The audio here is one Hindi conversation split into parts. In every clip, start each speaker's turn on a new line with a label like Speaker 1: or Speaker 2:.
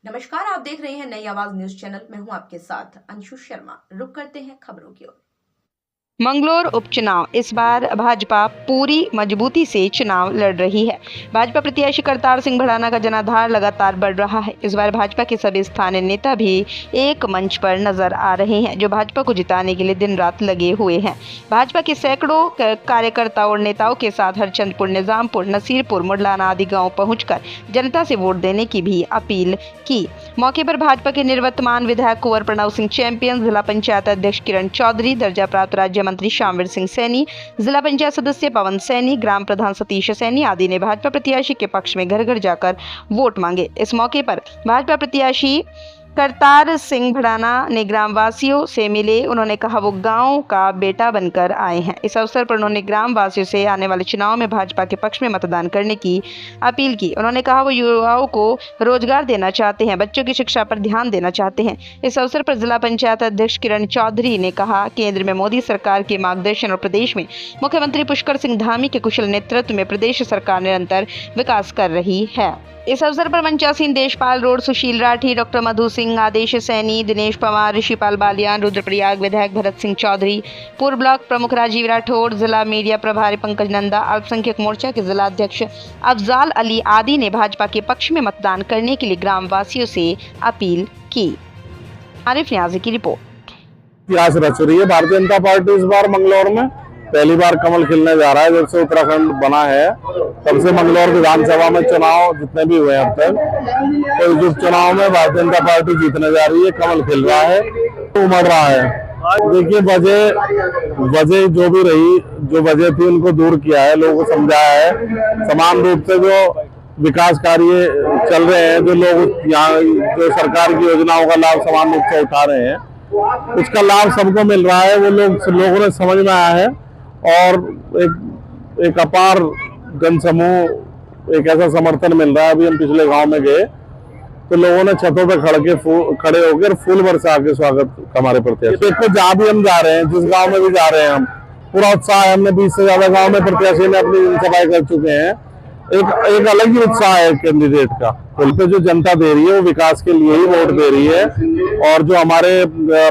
Speaker 1: नमस्कार, आप देख रहे हैं नई आवाज न्यूज चैनल। मैं हूं आपके साथ अंशु शर्मा। रुक करते हैं खबरों की ओर।
Speaker 2: मंगलौर उपचुनाव। इस बार भाजपा पूरी मजबूती से चुनाव लड़ रही है। भाजपा प्रत्याशी करतार सिंह भड़ाना का जनाधार लगातार बढ़ रहा है। इस बार भाजपा के सभी स्थानीय नेता भी एक मंच पर नजर आ रहे हैं, जो भाजपा को जिताने के लिए दिन रात लगे हुए हैं। भाजपा के सैकड़ों कार्यकर्ताओं और नेताओं के साथ हरचंदपुर, निजामपुर, नसीरपुर, मुडलाना आदि गाँव पहुंचकर जनता से वोट देने की भी अपील की। मौके पर भाजपा के निवर्तमान विधायक कुंवर प्रणव सिंह चैंपियन, जिला पंचायत अध्यक्ष किरण चौधरी, दर्जा प्राप्त राज्य मंत्री शामवीर सिंह सैनी, जिला पंचायत सदस्य पवन सैनी, ग्राम प्रधान सतीश सैनी आदि ने भाजपा प्रत्याशी के पक्ष में घर घर जाकर वोट मांगे। इस मौके पर भाजपा प्रत्याशी करतार सिंह भड़ाना ने ग्रामवासियों से मिले। उन्होंने कहा वो गांव का बेटा बनकर आए हैं। इस अवसर पर उन्होंने ग्रामवासियों से आने वाले चुनाव में भाजपा के पक्ष में मतदान करने की अपील की। उन्होंने कहा वो युवाओं को रोजगार देना चाहते हैं, बच्चों की शिक्षा पर ध्यान देना चाहते हैं। इस अवसर पर जिला पंचायत अध्यक्ष किरण चौधरी ने कहा केंद्र में मोदी सरकार के मार्गदर्शन और प्रदेश में मुख्यमंत्री पुष्कर सिंह धामी के कुशल नेतृत्व में प्रदेश सरकार निरंतर विकास कर रही है। इस अवसर पर मंचासीन देशपाल रोड, सुशील राठी, डॉक्टर मधु सिंह, आदेश सैनी, दिनेश पवार, ऋषिपाल बालियान, रुद्रप्रयाग विधायक भरत सिंह चौधरी, पूर्व ब्लॉक प्रमुख राजीव राठौड़, जिला मीडिया प्रभारी पंकज नंदा, अल्पसंख्यक मोर्चा के जिला अध्यक्ष अफजाल अली आदि ने भाजपा के पक्ष में मतदान करने के लिए ग्रामवासियों से अपील की। आरिफ न्याजी की रिपोर्ट।
Speaker 3: इतिहास रच रही है भारतीय जनता पार्टी। इस बार मंगलौर में पहली बार कमल खिलने जा रहा है। जब से उत्तराखंड बना है तब से मंगलौर विधानसभा में चुनाव जितने भी हुए अब तक, तो इस चुनाव में भारतीय जनता पार्टी जीतने जा रही है, कमल खिल रहा है, उमड़ रहा है। देखिए, वजह जो भी रही, जो वजह थी उनको दूर किया है, लोगों को समझाया है। समान रूप से जो विकास कार्य चल रहे हैं, जो लोग यहाँ जो सरकार की योजनाओं का लाभ समान रूप से उठा रहे हैं, उसका लाभ सबको मिल रहा है। वो लोगों ने समझ में आया है और एक अपार जन समूह, एक ऐसा समर्थन मिल रहा है। अभी हम पिछले गांव में गए तो लोगों ने छतों पे खड़े होकर फूल बरसा के स्वागत हमारे प्रत्याशी। देखो, जहाँ भी हम जा रहे हैं, जिस गांव में भी जा रहे हैं, हम पूरा उत्साह है। हमने 20 से ज्यादा गांव में प्रत्याशी ने अपनी सभाएं कर चुके हैं। एक अलग ही उत्साह है कैंडिडेट का। पुल पे जो जनता दे रही है वो विकास के लिए ही वोट दे रही है, और जो हमारे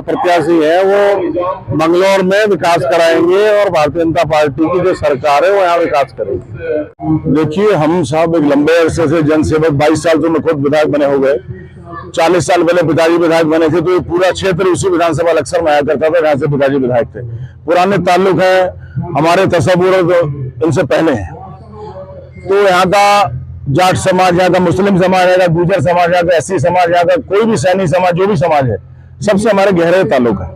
Speaker 3: प्रत्याशी है वो मंगलौर में विकास कराएंगे और भारतीय जनता पार्टी की जो सरकार है वो यहाँ विकास करेगी। देखिए, हम सब एक लंबे अरसे से जनसेवक, 22 साल तो मैं खुद विधायक बने हो गए। 40 साल पहले पिताजी विधायक बने थे, तो ये पूरा क्षेत्र उसी विधानसभा इलेक्शन में आया करता था जहाँ से पिताजी विधायक थे। पुराने ताल्लुक है, हमारे तस्वुर इनसे पहले है। तो यहाँ का जाट समाज, यहाँ का मुस्लिम समाज, यहाँ का गुर्जर समाज, यहाँ का एससी समाज, यहाँ का कोई भी सैनी समाज, जो भी समाज है, सबसे हमारे गहरे ताल्लुक है।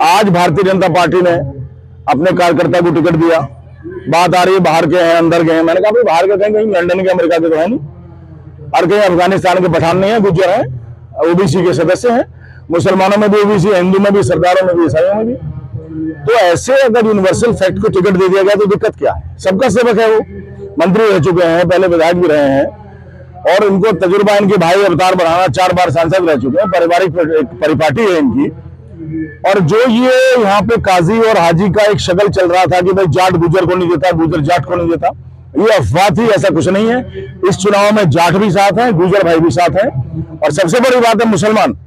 Speaker 3: आज भारतीय जनता पार्टी ने अपने कार्यकर्ता को टिकट दिया। बात आ रही है बाहर के हैं, अंदर के हैं। मैंने कहा भाई बाहर के कहीं लंदन के, अमेरिका के तो है नहीं, और कहीं अफगानिस्तान के पठान नहीं है, गुर्जर है, ओबीसी के सदस्य हैं। मुसलमानों में भी ओबीसी, हिंदू में भी, सरदारों में भी, ईसाइयों में भी। तो ऐसे अगर यूनिवर्सल फैक्ट को टिकट दे दिया गया तो दिक्कत क्या है? सबका सेवक है, वो मंत्री रह चुके हैं, पहले विधायक भी रहे हैं, और इनको तजुर्बा, इनके भाई अवतार बढ़ाना, 4 बार सांसद रह चुके हैं, पारिवारिक परिपाटी है इनकी। और जो ये यहाँ पे काजी और हाजी का एक शगल चल रहा था कि भाई जाट गुजर को नहीं देता, गुजर जाट को नहीं देता, ये अफवाह थी। ऐसा कुछ नहीं है। इस चुनाव में जाट भी साथ हैं, गुजर भाई भी साथ हैं, और सबसे बड़ी बात है मुसलमान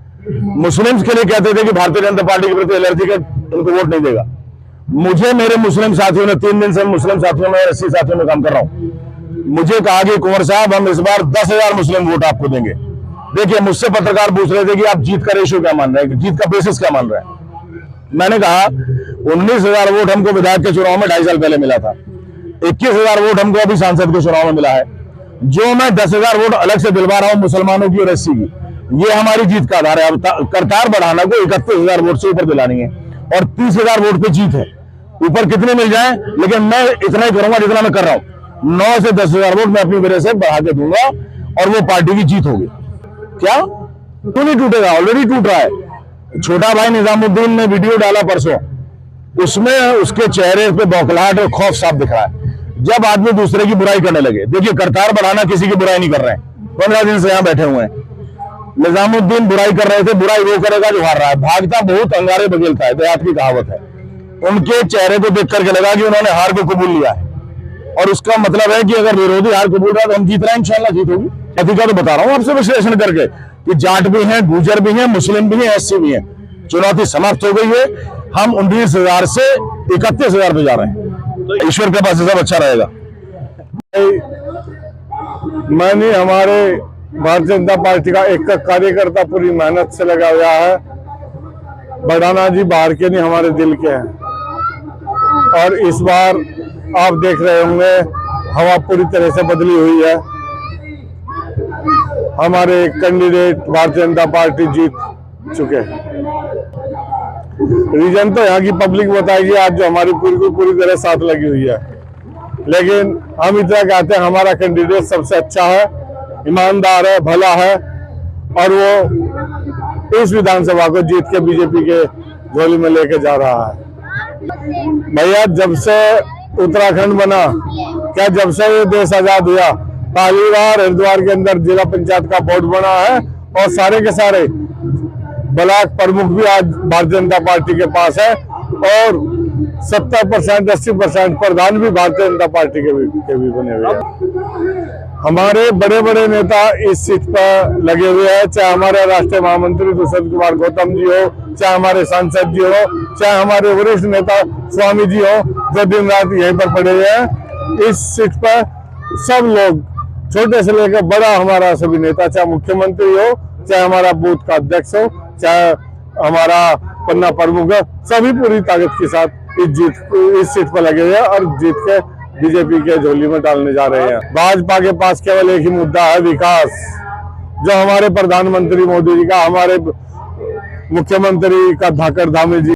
Speaker 3: मुस्लिम्स के लिए कहते थे कि भारतीय जनता पार्टी के प्रति एलर्जी का, उनको वोट नहीं देगा। मुझे मेरे मुस्लिम साथियों ने 3 दिन से मुस्लिम साथियों में, 80 साथियों में काम कर रहा हूं, मुझे कहा कि कुंवर साहब हम इस बार 10,000 मुस्लिम वोट आपको देंगे। देखिए, मुझसे पत्रकार पूछ रहे थे कि आप जीत का रेशियो क्या मान रहे हैं, जीत का बेसिस क्या मान रहे हैं। मैंने कहा 19,000 वोट हमको विधायक के चुनाव में 2.5 साल पहले मिला था, 21,000 वोट हमको अभी सांसद के चुनाव में मिला है। जो मैं 10,000 वोट अलग से दिलवा रहा हूं मुसलमानों की और एससी की, ये हमारी जीत का आधार है। अब करतार बढ़ाना को 31,000 वोट से ऊपर दिलानी है, और 30,000 वोट पे जीत है। ऊपर कितने मिल जाए, लेकिन मैं इतना ही करूंगा जितना मैं कर रहा हूं। 9 से 10,000 वोट मैं अपनी वजह से बढ़ा के दूंगा, और वो पार्टी की जीत होगी। क्या क्यों नहीं टूटेगा? ऑलरेडी टूट रहा है। छोटा भाई निजामुद्दीन ने वीडियो डाला परसों, उसमें उसके चेहरे पे बौखलाहट और खौफ साफ दिख रहा है जब आदमी दूसरे की बुराई करने लगे। देखिए, करतार बढ़ाना किसी की बुराई नहीं कर रहे हैं, 15 दिन से यहाँ बैठे हुए हैं। निजामुद्दीन बुराई कर रहे थे, बुराई वो करेगा जो हार रहा है। भागता बहुत अंगारे बगेलता है, देहात की कहावत है। उनके चेहरे को देख करके लगा कि उन्होंने हार को कबूल लिया है, और उसका मतलब है कि अगर विरोधी हार कबूल रहा तो हम जीत रहे हैं, इंशाल्लाह जीत होगी।
Speaker 4: जाति का तो बता रहा हूँ आपसे विश्लेषण करके कि जाट भी हैं, गुर्जर भी हैं, मुस्लिम भी हैं, एससी भी हैं। चुनौती समाप्त हो गई है। हम 19,000 से 31,000 पे जा रहे हैं। ईश्वर के पास सब अच्छा रहेगा।
Speaker 3: मैंने हमारे भारतीय जनता पार्टी का एक कार्यकर्ता पूरी मेहनत से लगा हुआ है। बढ़ाना जी बाहर के नहीं, हमारे दिल के हैं। और इस बार आप देख रहे होंगे हवा पूरी तरह से बदली हुई है। हमारे कैंडिडेट भारतीय जनता पार्टी जीत चुके हैं। रीजन तो यहाँ की पब्लिक बताएगी आज, जो हमारी पूरी तरह साथ लगी हुई है। लेकिन हम इतना कहते हैं हमारा कैंडिडेट सबसे अच्छा है, ईमानदार है, भला है, और वो इस विधानसभा को जीत के बीजेपी के झोली में लेके जा रहा है। भैया जब से उत्तराखंड बना, क्या जब से ये देश आजाद हुआ, पहली बार हरिद्वार के अंदर जिला पंचायत का बोर्ड बना है और सारे के सारे ब्लॉक प्रमुख भी आज भारतीय जनता पार्टी के पास है और 70% 80% प्रधान भी भारतीय जनता पार्टी के भी बने हुए हैं। हमारे बड़े बड़े नेता इस सीट पर लगे हुए हैं, चाहे हमारे राष्ट्रीय महामंत्री दुष्यंत कुमार गौतम जी हो, चाहे हमारे सांसद जी हो, चाहे हमारे वरिष्ठ नेता स्वामी जी हो, जो दिन रात यहीं पर पड़े हुए हैं। इस सीट पर सब लोग, छोटे से लेकर बड़ा, हमारा सभी नेता, चाहे मुख्यमंत्री हो, चाहे हमारा बूथ का अध्यक्ष हो, चाहे हमारा पन्ना प्रमुख हो, सभी पूरी ताकत के साथ इस सीट पर लगे हुए हैं और जीत के बीजेपी के झोली में डालने जा रहे हैं। भाजपा के पास केवल एक ही मुद्दा है, विकास। जो हमारे प्रधानमंत्री मोदी जी का, हमारे मुख्यमंत्री का धाकड़ धामी जी